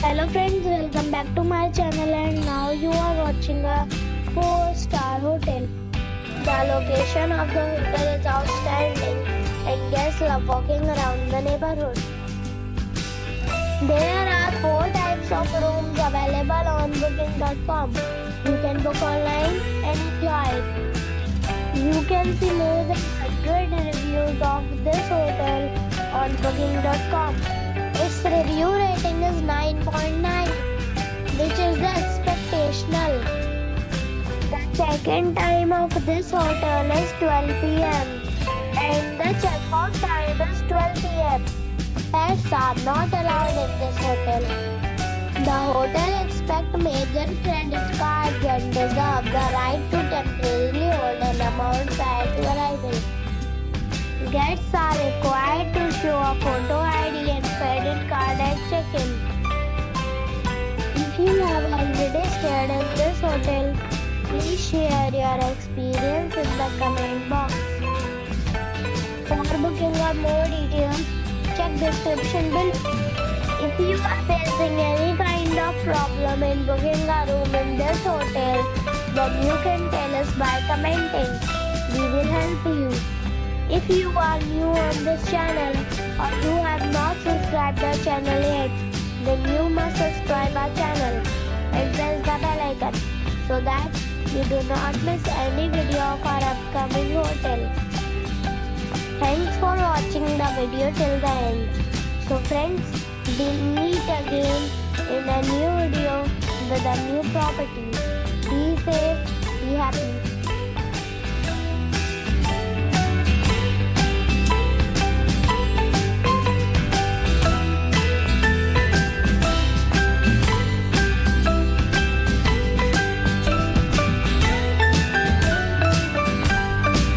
Hello friends, welcome back to my channel and now you are watching a 4-star hotel. The location of the hotel is outstanding and guests love walking around the neighborhood. There are 4 types of rooms available on booking.com. You can book online and enjoy it. You can see more than 100 reviews of this hotel on booking.com. Its review rating is 9.9, which is the expectational. The check-in time of this hotel is 12 p.m. and the check-out time is 12 p.m. Pets are not allowed in this hotel. The hotel accepts major credit cards and reserves the right to temporarily hold an amount prior to arrival. Guests are required to show a photo ID and credit card at check-in. If you have already stayed in this hotel, please share your experience in the comment box. For booking or more details, check description below. If you are facing any kind of problem in booking a room in this hotel, then you can tell us by commenting. We will help you. If you are new on this channel or you have not subscribed the channel yet, then you must subscribe our channel and press the bell icon so that you do not miss any video of our upcoming hotel. Thanks for watching the video till the end. So friends, we'll meet again in a new video with a new property. Be safe, be happy.